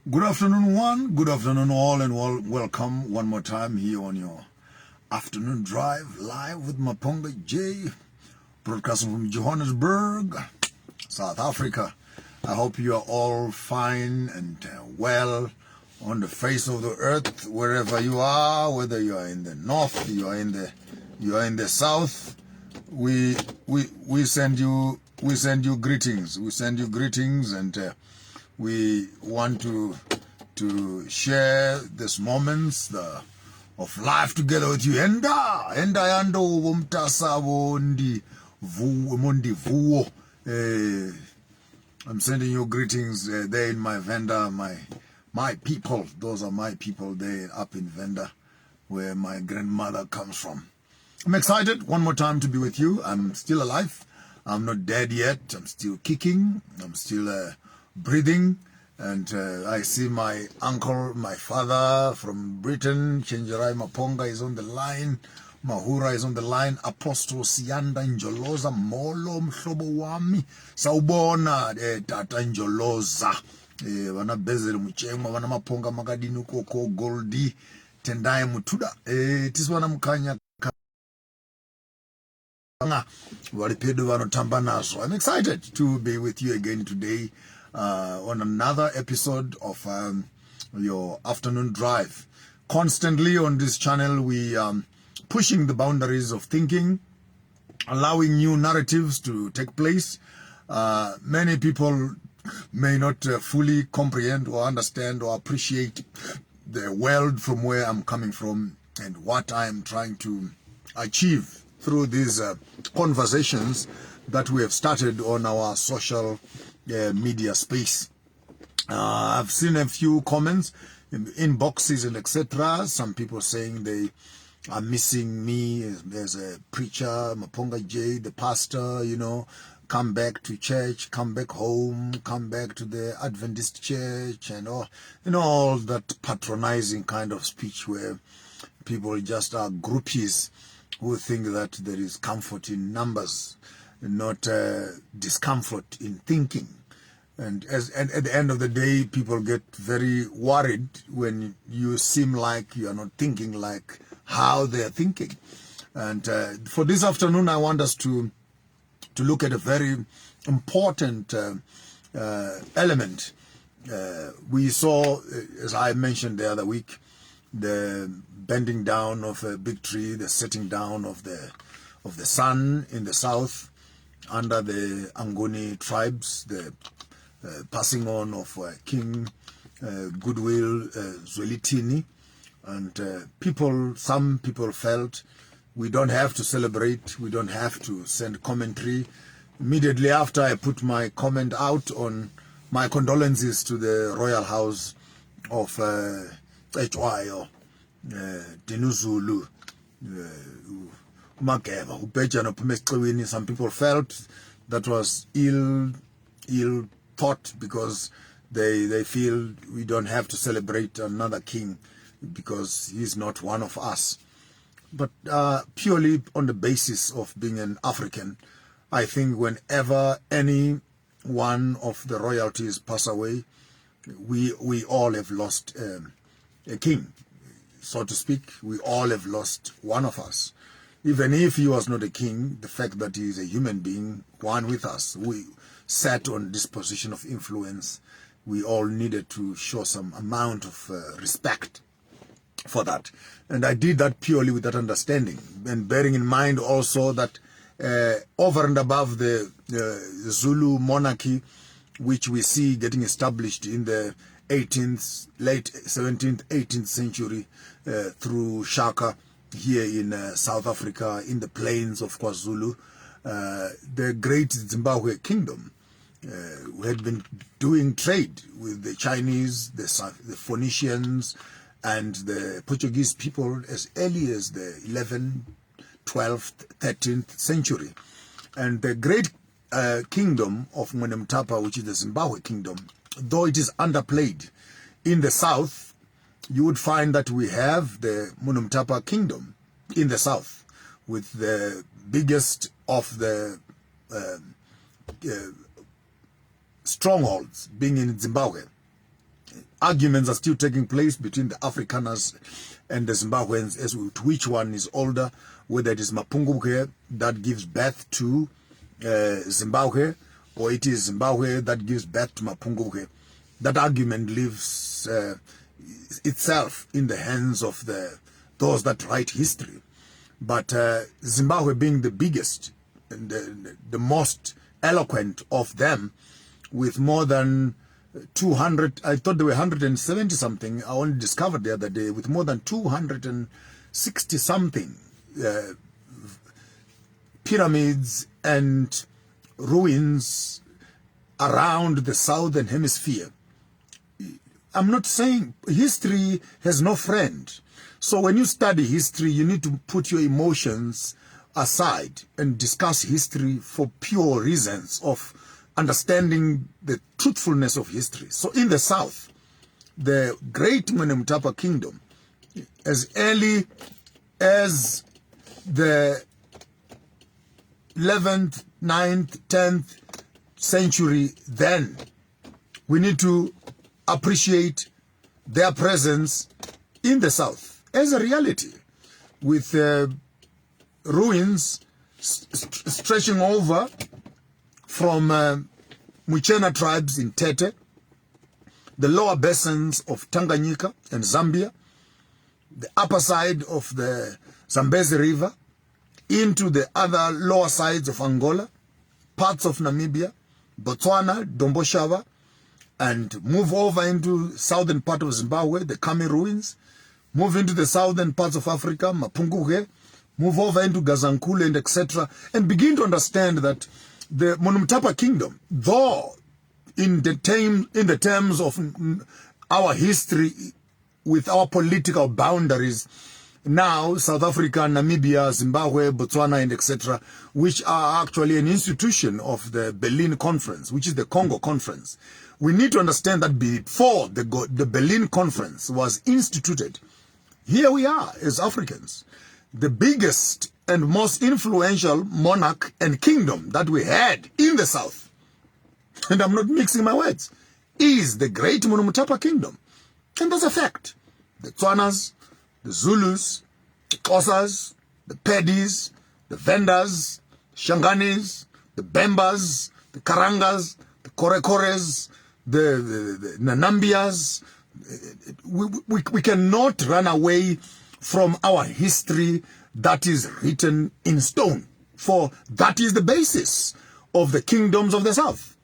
Good afternoon, one. Good afternoon, all, and welcome one more time here on your afternoon drive live with Maponga J, broadcasting from Johannesburg, South Africa. I hope you are all fine and well on the face of the earth, wherever you are, whether you are in the north, you are in the south. We send you greetings. We send you greetings, and we want to share these moments of life together with you. Enda yando womtasabo ndi vuo. I'm sending you greetings there in my Venda, my people. Those are my people there up in Venda, where my grandmother comes from. I'm excited one more time to be with you. I'm still alive. I'm not dead yet. I'm still kicking. I'm still breathing. And I see my uncle, my father from Britain, Chenjerai Maponga is on the line. Mahura is on the line. Apostle Sianda Njoloza, Molo Mhlobo Wami. Sawubona Tata Njoloza. Wana bezele muchengwa, wana Maponga Magadinu Koko Goldi. Tendai Mutuda. Tiswana Mkanya. I'm excited to be with you again today on another episode of your afternoon drive. Constantly on this channel, we pushing the boundaries of thinking, allowing new narratives to take place. Many people may not fully comprehend or understand or appreciate the world from where I'm coming from and what I'm trying to achieve through these conversations that we have started on our social media space. I've seen a few comments in inboxes and etc. Some people saying they are missing me as a preacher, Maponga J, the pastor, come back to church, come back home, come back to the Adventist church, and all that patronizing kind of speech where people just are groupies who think that there is comfort in numbers, not discomfort in thinking. And at the end of the day, people get very worried when you seem like you are not thinking like how they are thinking. And for this afternoon, I want us to look at a very important element. We saw, as I mentioned the other week, the bending down of a big tree, the setting down of the sun in the south under the Angoni tribes, the passing on of King Goodwill Zwelithini, and some people felt we don't have to celebrate, we don't have to send commentary. Immediately after I put my comment out on my condolences to the royal house of Echwayo, Dinuzulu, Mageva, Upejano Pumeskwini, some people felt that was ill thought because they feel we don't have to celebrate another king because he's not one of us. But purely on the basis of being an African, I think whenever any one of the royalties pass away, we all have lost a king, so to speak. We all have lost one of us. Even if he was not a king, the fact that he is a human being, one with us, we sat on this position of influence, we all needed to show some amount of respect for that. And I did that purely with that understanding, and bearing in mind also that over and above the Zulu monarchy, which we see getting established in the late 17th, 18th century through Shaka here in South Africa, in the plains of KwaZulu, the great Ezimbagwe kingdom had been doing trade with the Chinese, the Phoenicians, and the Portuguese people as early as the 11th, 12th, 13th century. And the great kingdom of Mwenemutapa, which is the Zimbabwe kingdom, though it is underplayed in the south, you would find that we have the Mwenemutapa kingdom in the south, with the biggest of the strongholds being in Zimbabwe. arguments are still taking place between the Afrikaners and the Zimbabweans as to which one is older, whether it is Maponga that gives birth to Zimbabwe, or it is Zimbabwe that gives birth to Maponga. That argument leaves itself in the hands of those that write history. But Zimbabwe being the biggest and the most eloquent of them, with more than 200, I thought there were 170 something, I only discovered the other day, with more than 260 something pyramids and ruins around the southern hemisphere. I'm not saying history has no friend. So when you study history, you need to put your emotions aside and discuss history for pure reasons of understanding the truthfulness of history. So in the south, the great Mwenemutapa kingdom, as early as the 11th, 9th, 10th century, then we need to appreciate their presence in the south as a reality, with ruins stretching over from Mwenemutapa tribes in Tete, the lower basins of Tanganyika and Zambia, the upper side of the Zambezi River, into the other lower sides of Angola, parts of Namibia, Botswana, Domboshava, and move over into southern part of Zimbabwe, the Kami ruins, move into the southern parts of Africa, Mapunguge, move over into Gazankule and etc., and begin to understand that the Mwenemutapa kingdom, though in the terms of our history with our political boundaries, now South Africa, Namibia, Zimbabwe, Botswana and etc., which are actually an institution of the Berlin Conference, which is the Congo Conference. We need to understand that before the Berlin Conference was instituted, here we are as Africans, the biggest and most influential monarch and kingdom that we had in the south, and I'm not mixing my words, is the great Mwenemutapa kingdom. And that's a fact. The Tswanas, the Zulus, the Xhosas, the Pedis, the Vendas, the Shanganis, the Bembas, the Karangas, the Korekores, the Nanambias. We cannot run away from our history that is written in stone, for that is the basis of the kingdoms of the south.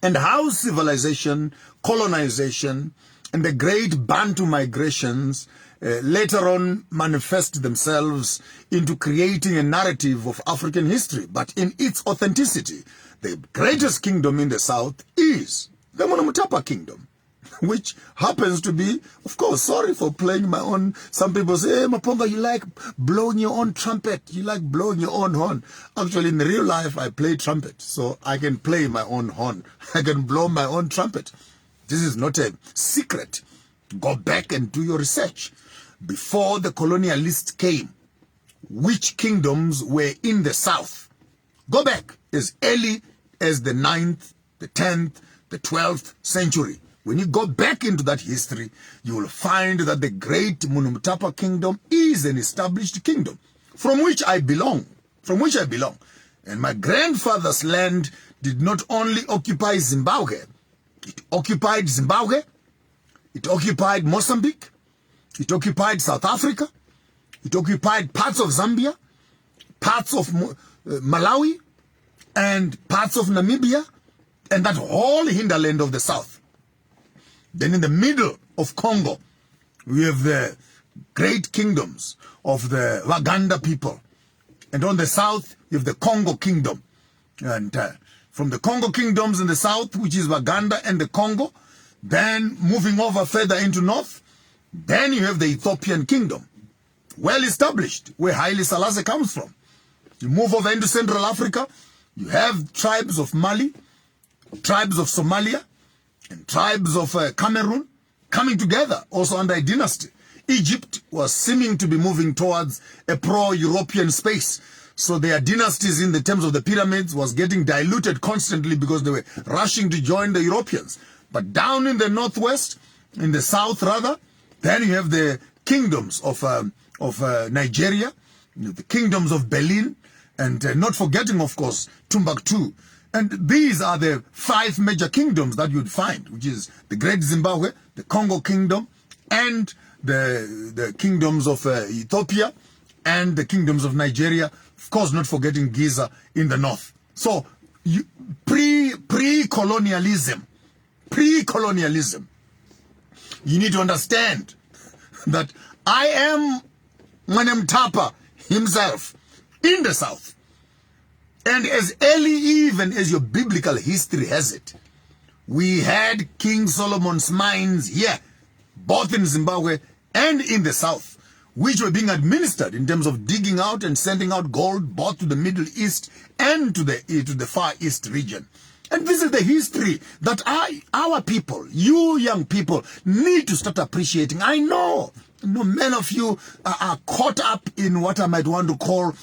And how civilization, colonization, and the great Bantu migrations later on manifest themselves into creating a narrative of African history. But in its authenticity, the greatest kingdom in the south is the Mwenemutapa kingdom, which happens to be, of course, sorry for playing my own. Some people say, hey, Maponga, you like blowing your own trumpet. You like blowing your own horn. Actually, in real life, I play trumpet, so I can play my own horn. I can blow my own trumpet. This is not a secret. Go back and do your research. Before the colonialists came, which kingdoms were in the south? Go back as early as the 9th, the 10th, the 12th century. When you go back into that history, you will find that the great Mwenemutapa kingdom is an established kingdom from which I belong. And my grandfather's land did not only occupy Zimbabwe, it occupied Zimbabwe, it occupied Mozambique, it occupied South Africa, it occupied parts of Zambia, parts of Malawi, and parts of Namibia, and that whole hinterland of the south. Then in the middle of Congo, we have the great kingdoms of the Waganda people. And on the south, you have the Congo kingdom. And from the Congo kingdoms in the south, which is Waganda and the Congo, then moving over further into north, then you have the Ethiopian kingdom, well established, where Haile Selassie comes from. You move over into Central Africa, you have tribes of Mali, tribes of Somalia, and tribes of Cameroon coming together, also under a dynasty. Egypt was seeming to be moving towards a pro-European space. So their dynasties in the terms of the pyramids was getting diluted constantly because they were rushing to join the Europeans. But down in the northwest, in the south rather. Then you have the kingdoms of Nigeria, the kingdoms of Berlin, and not forgetting, of course, Timbuktu. And these are the 5 major kingdoms that you'd find, which is the Great Zimbabwe, the Congo Kingdom, and the kingdoms of Ethiopia, and the kingdoms of Nigeria, of course, not forgetting Giza in the north. So, pre-colonialism, you need to understand that I am Mwenemutapa himself in the south. And as early even as your biblical history has it, we had King Solomon's mines here, both in Zimbabwe and in the south, which were being administered in terms of digging out and sending out gold both to the Middle East and to the Far East region. And this is the history that our people, you young people, need to start appreciating. I know many of you are caught up in what I might want to call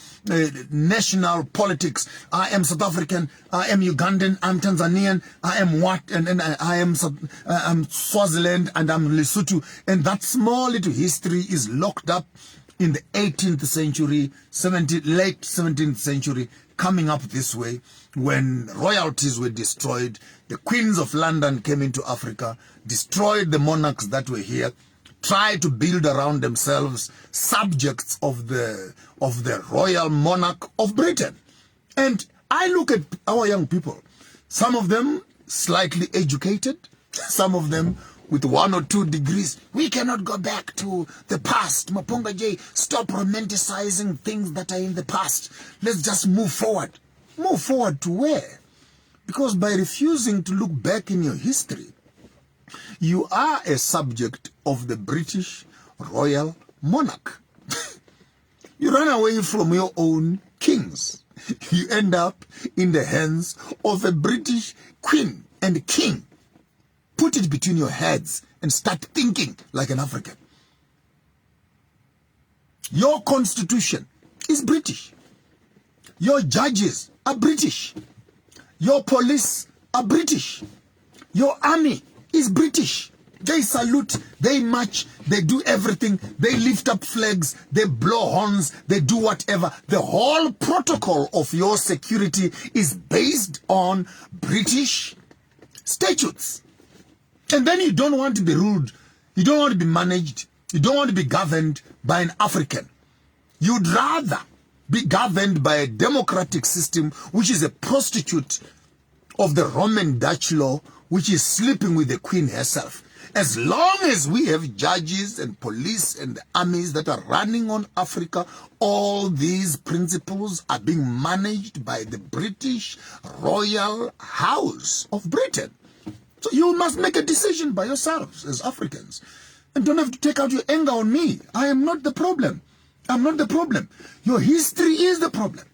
national politics. I am South African, I am Ugandan, I'm Tanzanian, I am what, and I am Swaziland, and I'm Lesotho. And that small little history is locked up in the 18th century, late 17th century, coming up this way, when royalties were destroyed, the queens of London came into Africa, destroyed the monarchs that were here, tried to build around themselves subjects of the royal monarch of Britain. And I look at our young people, some of them slightly educated, some of them with 1 or 2 degrees. We cannot go back to the past. Maponga J, stop romanticizing things that are in the past. Let's just move forward. Move forward to where? Because by refusing to look back in your history, you are a subject of the British royal monarch. You run away from your own kings. You end up in the hands of a British queen and king. Put it between your heads and start thinking like an African. Your constitution is British. Your judges are British. Your police are British. Your army is British. They salute, they march, they do everything, they lift up flags, they blow horns, they do whatever. The whole protocol of your security is based on British statutes. And then you don't want to be ruled, you don't want to be managed, you don't want to be governed by an African. You'd rather be governed by a democratic system, which is a prostitute of the Roman Dutch law, which is sleeping with the queen herself. As long as we have judges and police and armies that are running on Africa, all these principles are being managed by the British Royal House of Britain. So you must make a decision by yourselves as Africans. And don't have to take out your anger on me. I am not the problem. I'm not the problem. Your history is the problem.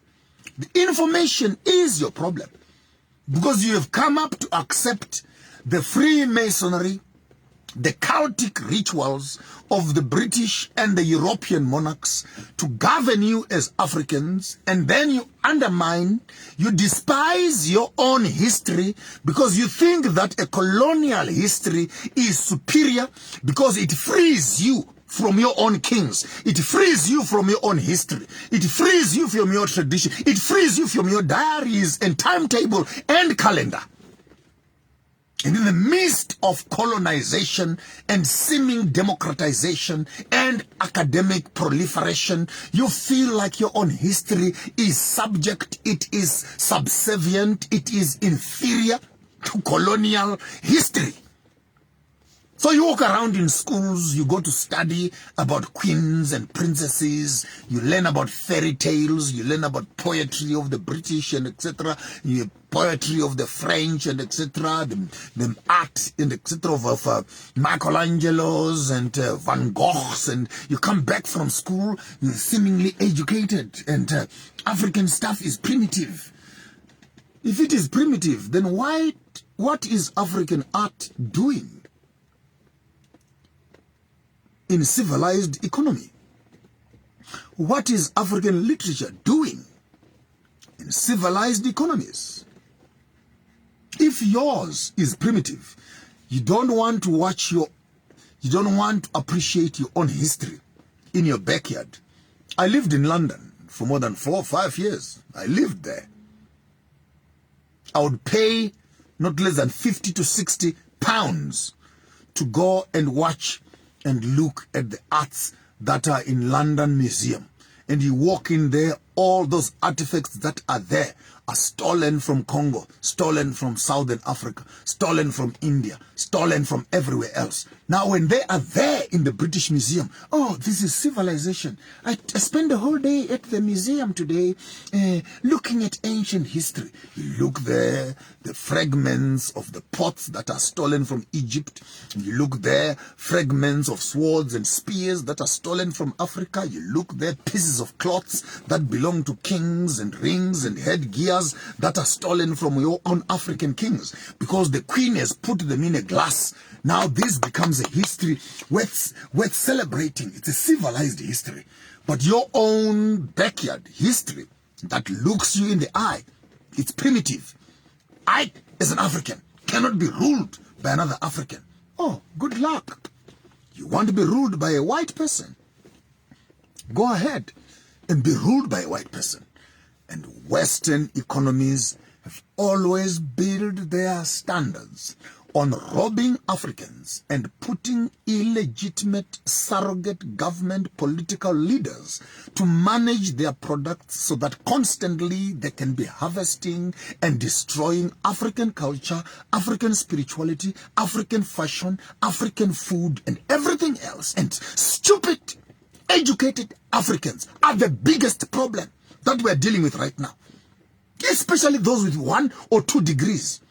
The information is your problem. Because you have come up to accept the Freemasonry, the cultic rituals of the British and the European monarchs to govern you as Africans, and then you undermine, you despise your own history because you think that a colonial history is superior because it frees you from your own kings. It frees you from your own history. It frees you from your tradition. It frees you from your diaries and timetable and calendar. And in the midst of colonization and seeming democratization and academic proliferation, you feel like your own history is subject, it is subservient, it is inferior to colonial history. So you walk around in schools, you go to study about queens and princesses, you learn about fairy tales, you learn about poetry of the British and etc., poetry of the French and etc., the art and etc. of Michelangelo's and Van Gogh's, and you come back from school, you're seemingly educated, and African stuff is primitive. If it is primitive, then what is African art doing in civilized economy? What is African literature doing in civilized economies? If yours is primitive, you don't want to watch your You don't want to appreciate your own history in your backyard. I lived in London for more than 4 or 5 years. I lived there. I would pay not less than 50 to 60 pounds to go and watch and look at the arts that are in London Museum. And you walk in there, all those artifacts that are there are stolen from Congo, stolen from Southern Africa, stolen from India, stolen from everywhere else. Now when they are there in the British Museum, oh, this is civilization. I spent the whole day at the museum today looking at ancient history. You look there, the fragments of the pots that are stolen from Egypt. You look there, fragments of swords and spears that are stolen from Africa. You look there, pieces of cloths that belong to kings and rings and headgears that are stolen from your own African kings, because the queen has put them in a glass. Now this becomes a history worth celebrating. It's a civilized history. But your own backyard history that looks you in the eye, it's primitive. I, as an African, cannot be ruled by another African. Oh, good luck. You want to be ruled by a white person? Go ahead and be ruled by a white person. And Western economies have always built their standards on robbing Africans and putting illegitimate surrogate government political leaders to manage their products so that constantly they can be harvesting and destroying African culture, African spirituality, African fashion, African food, and everything else. And stupid, educated Africans are the biggest problem that we're dealing with right now, especially those with 1 or 2 degrees,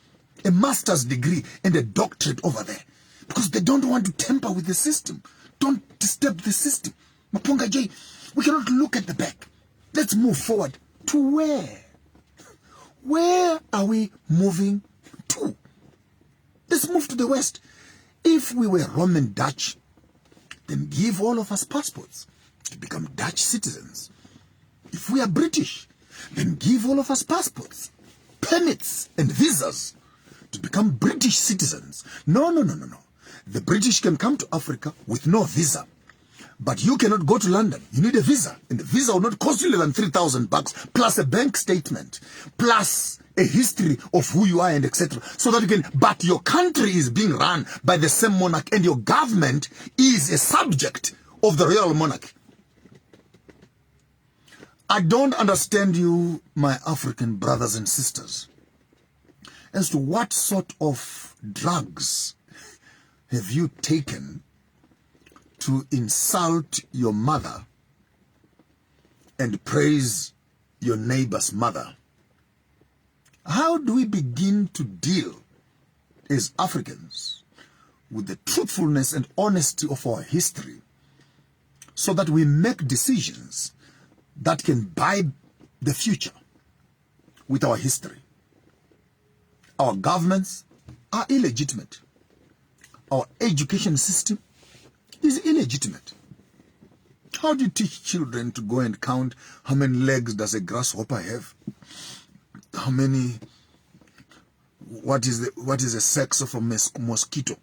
a master's degree and a doctorate over there, because they don't want to tamper with the system. Don't disturb the system. Maponga J, we cannot look at the back. Let's move forward. To where? Where are we moving to? Let's move to the West. If we were Roman Dutch, then give all of us passports to become Dutch citizens. If we are British, then give all of us passports, permits, and visas to become British citizens. No. The British can come to Africa with no visa. But you cannot go to London. You need a visa. And the visa will not cost you less than $3,000, plus a bank statement, plus a history of who you are and etc. So that you can, but your country is being run by the same monarch and your government is a subject of the royal monarch. I don't understand you, my African brothers and sisters, as to what sort of drugs have you taken to insult your mother and praise your neighbor's mother. How do we begin to deal as Africans with the truthfulness and honesty of our history so that we make decisions that can buy the future with our history? Our governments are illegitimate. Our education system is illegitimate. How do you teach children to go and count how many legs does a grasshopper have? How many, what is the sex of a mosquito?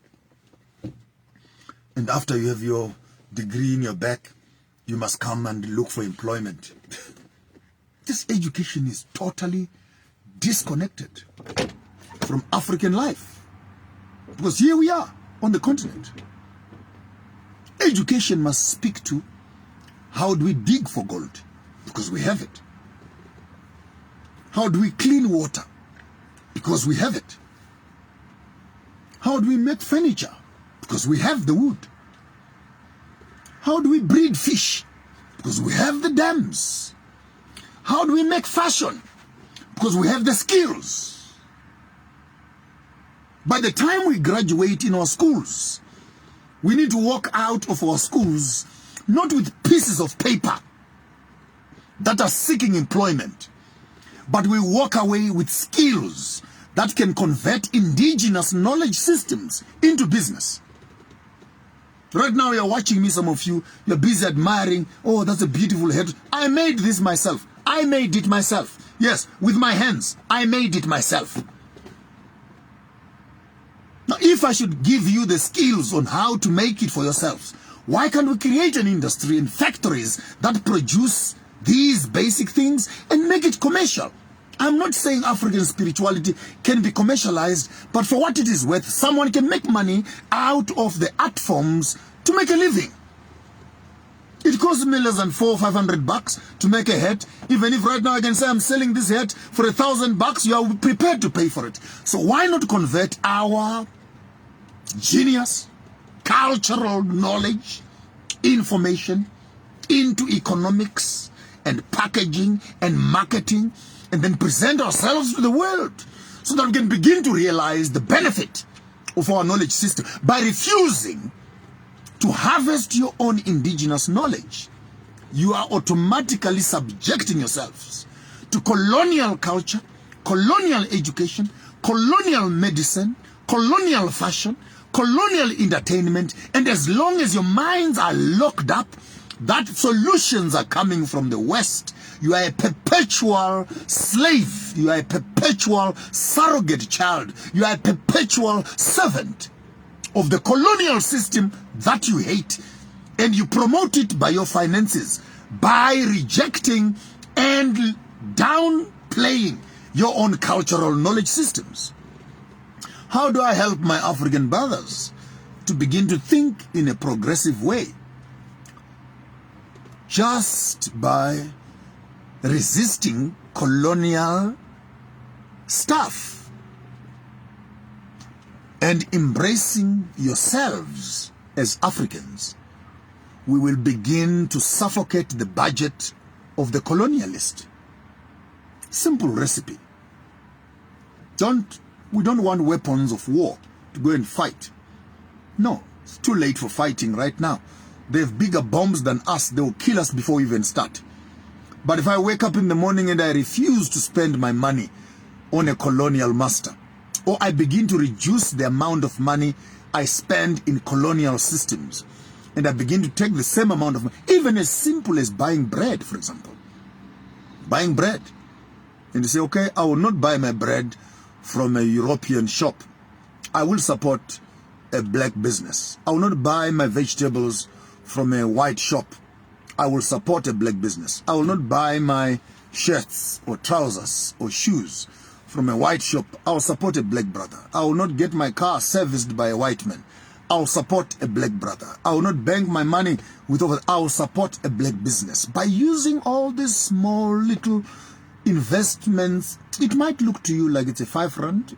And after you have your degree in your back, you must come and look for employment. This education is totally disconnected from African life. Because here we are on the continent. Education must speak to how do we dig for gold? Because we have it. How do we clean water? Because we have it. How do we make furniture? Because we have the wood. How do we breed fish? Because we have the dams. How do we make fashion? Because we have the skills. By the time we graduate in our schools, we need to walk out of our schools not with pieces of paper that are seeking employment, but we walk away with skills that can convert indigenous knowledge systems into business. Right now you're watching me, some of you, you're busy admiring, oh, that's a beautiful head. I made this myself. I made it myself. Yes, with my hands, I made it myself. Now, if if I should give you the skills on how to make it for yourselves, why can't we create an industry and factories that produce these basic things and make it commercial? I'm not saying African spirituality can be commercialized, but for what it is worth, someone can make money out of the art forms to make a living. It costs me less than $400 or $500 to make a hat. Even if right now I can say I'm selling this hat for $1,000, you are prepared to pay for it. So why not convert our genius, cultural knowledge, information into economics and packaging and marketing, and then present ourselves to the world so that we can begin to realize the benefit of our knowledge system. By refusing to harvest your own indigenous knowledge, you are automatically subjecting yourselves to colonial culture, colonial education, colonial medicine, colonial fashion, colonial entertainment, and as long as your minds are locked up, that solutions are coming from the West, you are a perpetual slave. You are a perpetual surrogate child. You are a perpetual servant of the colonial system that you hate. And you promote it by your finances, by rejecting and downplaying your own cultural knowledge systems. How do I help my African brothers to begin to think in a progressive way? Just by resisting colonial stuff and embracing yourselves as Africans, we will begin to suffocate the budget of the colonialist. Simple recipe. We don't want weapons of war to go and fight. No, it's too late for fighting right now. They have bigger bombs than us. They will kill us before we even start. But if I wake up in the morning and I refuse to spend my money on a colonial master, or I begin to reduce the amount of money I spend in colonial systems, and I begin to take the same amount of money, even as simple as buying bread, for example. Buying bread. And you say, okay, I will not buy my bread from a European shop. I will support a black business. I will not buy my vegetables from a white shop. I will support a black business. I will not buy my shirts or trousers or shoes from a white shop. I will support a black brother. I will not get my car serviced by a white man. I will support a black brother. I will not bank my money with I will support a black business. By using all these small little investments, it might look to you like it's a 5 rand,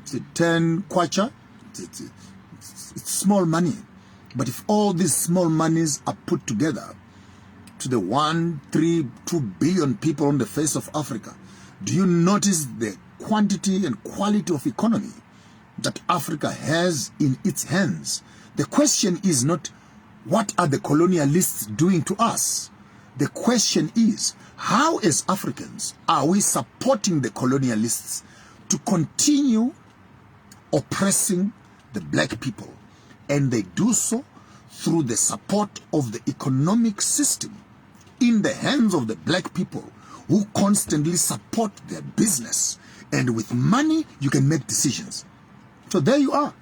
it's a 10 kwacha, it's small money. But if all these small monies are put together to the 1, 3, 2 billion people on the face of Africa, do you notice the quantity and quality of economy that Africa has in its hands? The question is not, what are the colonialists doing to us? The question is, how as Africans are we supporting the colonialists to continue oppressing the black people? And they do so through the support of the economic system in the hands of the black people, who constantly support their business. And with money, you can make decisions. So there you are.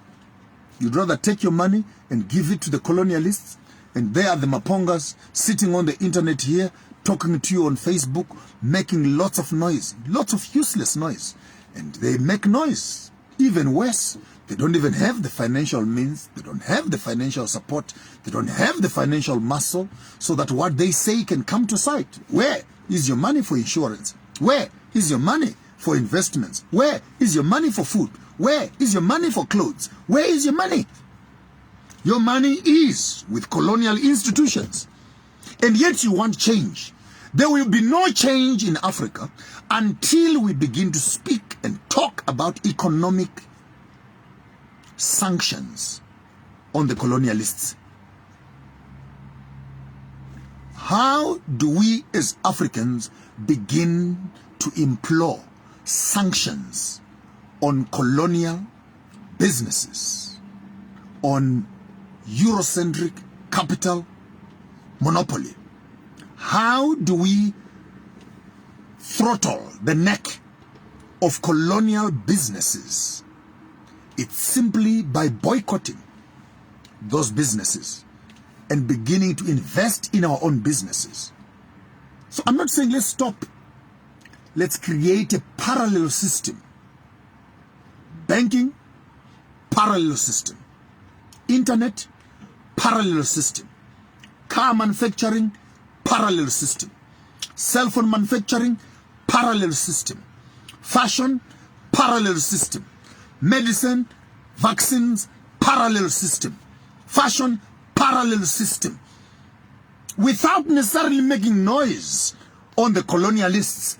You'd rather take your money and give it to the colonialists, and they are the Mapongas sitting on the internet here, talking to you on Facebook, making lots of noise, lots of useless noise. And they make noise. Even worse, they don't even have the financial means, they don't have the financial support, they don't have the financial muscle, so that what they say can come to sight. Where is your money for insurance? Where is your money for investments? Where is your money for food? Where is your money for clothes? Where is your money? Your money is with colonial institutions. And yet you want change. There will be no change in Africa until we begin to speak and talk about economic sanctions on the colonialists. How do we as Africans begin to implore sanctions on colonial businesses, on Eurocentric capital monopoly? How do we throttle the neck of colonial businesses It's simply by boycotting those businesses and beginning to invest in our own businesses. So I'm not saying let's stop. Let's create a parallel system. Banking, parallel system. Internet, parallel system. Car manufacturing, parallel system. Cell phone manufacturing, parallel system. Fashion, parallel system. Medicine, vaccines, parallel system. Fashion, parallel system. Without necessarily making noise on the colonialists,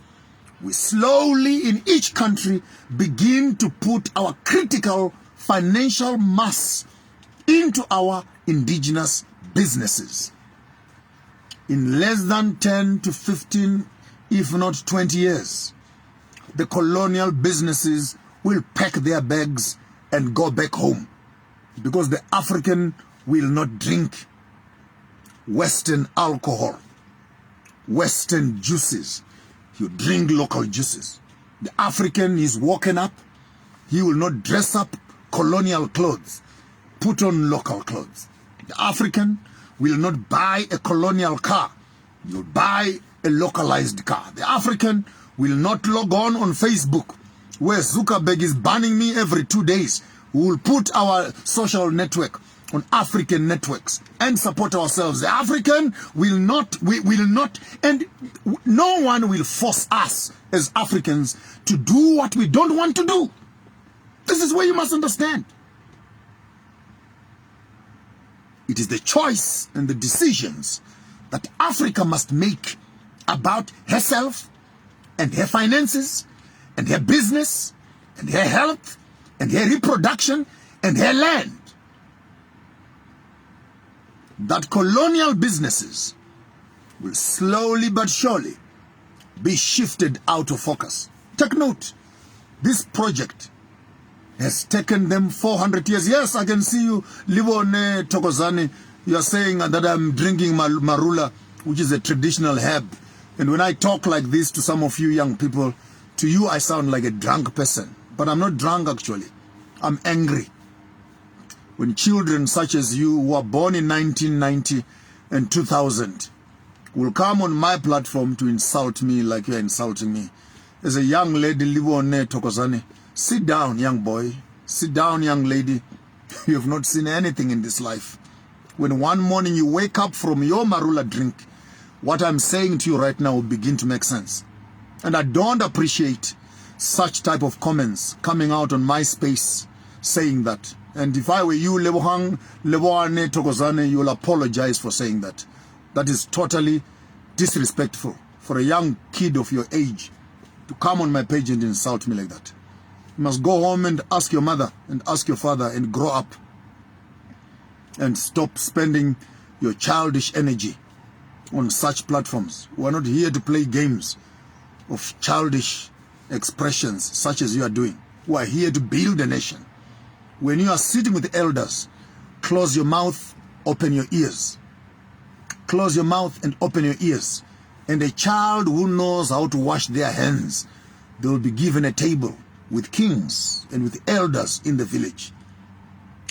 we slowly in each country begin to put our critical financial mass into our indigenous businesses. In less than 10 to 15, if not 20 years, the colonial businesses will pack their bags and go back home, because the African will not drink Western alcohol, Western juices. He will drink local juices. The African is woken up. He will not dress up colonial clothes, put on local clothes. The African will not buy a colonial car. He will buy a localized car. The African will not log on Facebook, where Zuckerberg is banning me every 2 days. We will put our social network on African networks and support ourselves. The African will not, and no one will force us as Africans to do what we don't want to do. This is where you must understand. It is the choice and the decisions that Africa must make about herself and her finances and her business and her health and her reproduction and her land. That colonial businesses will slowly but surely be shifted out of focus. Take note, this project has taken them 400 years. Yes, I can see you, Livone Tokozani. You are saying that I'm drinking marula, which is a traditional herb. And when I talk like this to some of you young people, to you I sound like a drunk person. But I'm not drunk actually. I'm angry. When children such as you, who are born in 1990 and 2000, will come on my platform to insult me like you're insulting me. As a young lady, Livone Tokozani, sit down, young boy. Sit down, young lady. You have not seen anything in this life. When one morning you wake up from your marula drink, what I'm saying to you right now will begin to make sense. And I don't appreciate such type of comments coming out on my space saying that. And if I were you, Lebohane Tokozane, you'll apologize for saying that. That is totally disrespectful for a young kid of your age to come on my page and insult me like that. You must go home and ask your mother and ask your father and grow up. And stop spending your childish energy on such platforms. We're not here to play games of childish expressions such as you are doing. We are here to build a nation. When you are sitting with the elders, close your mouth, open your ears. Close your mouth and open your ears. And a child who knows how to wash their hands, they will be given a table with kings and with elders in the village.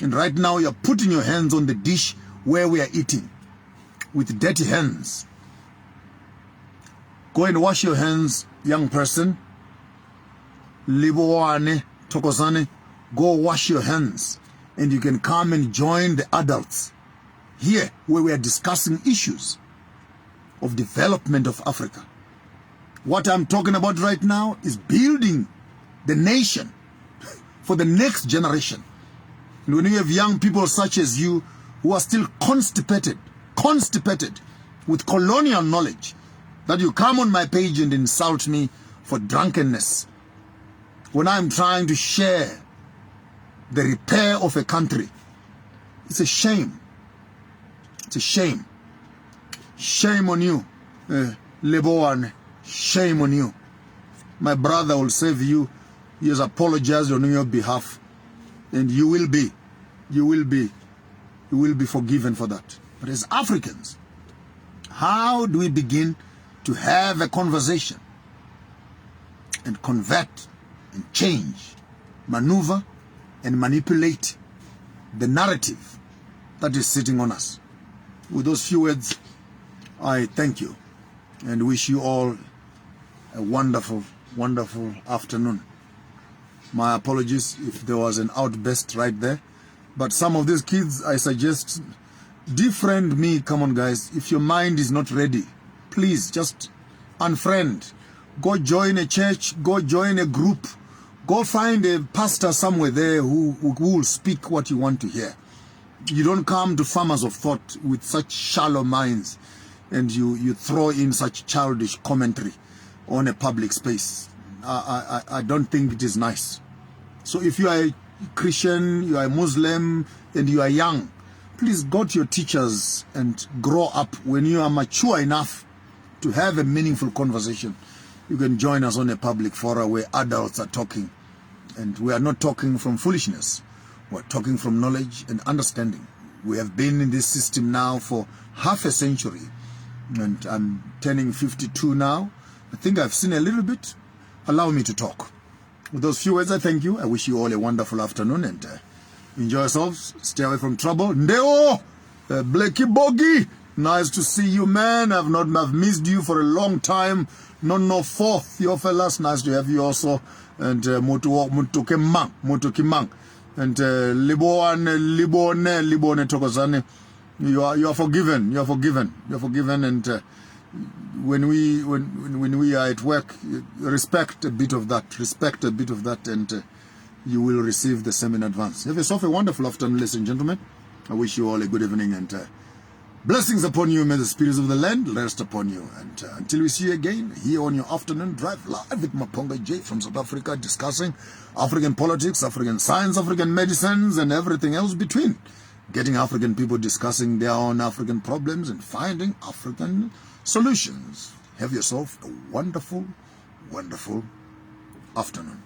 And right now you're putting your hands on the dish where we are eating with dirty hands. Go and wash your hands, young person. Liboane, Tokozane, go wash your hands. And you can come and join the adults here where we are discussing issues of development of Africa. What I'm talking about right now is building the nation for the next generation. And when you have young people such as you who are still constipated with colonial knowledge, that you come on my page and insult me for drunkenness, when I'm trying to share the repair of a country, it's a shame. It's a shame. Shame on you, Leboane. Shame on you. My brother will save you. He has apologized on your behalf. And you will be forgiven for that. But as Africans, how do we begin to have a conversation and convert and change, maneuver and manipulate the narrative that is sitting on us. With those few words, I thank you and wish you all a wonderful, wonderful afternoon. My apologies if there was an outburst right there. But some of these kids, I suggest, defriend me. Come on, guys. If your mind is not ready, please just unfriend. Go join a church. Go join a group. Go find a pastor somewhere there who will speak what you want to hear. You don't come to farmers of thought with such shallow minds and you throw in such childish commentary on a public space. I don't think it is nice. So if you are a Christian, you are a Muslim, and you are young, please go to your teachers and grow up. When you are mature enough to have a meaningful conversation, you can join us on a public forum where adults are talking. And we are not talking from foolishness. We're talking from knowledge and understanding. We have been in this system now for half a century. And I'm turning 52 now. I think I've seen a little bit. Allow me to talk. With those few words, I thank you. I wish you all a wonderful afternoon and enjoy yourselves. Stay away from trouble. Ndeo! Blakey Bogie! Nice to see you, man. I've missed you for a long time. No fourth, your fellas. Nice to have you also. And Mutokimang. And Libone Tokozane. You are forgiven. You are forgiven. You are forgiven. And when we are at work, respect a bit of that. Respect a bit of that, and you will receive the same in advance. Have yourself a wonderful afternoon, ladies and gentlemen. I wish you all a good evening and blessings upon you. May the spirits of the land rest upon you. And until we see you again here on your afternoon drive live with Maponga J from South Africa, discussing African politics, African science, African medicines, and everything else between. Getting African people discussing their own African problems and finding African solutions. Have yourself a wonderful, wonderful afternoon.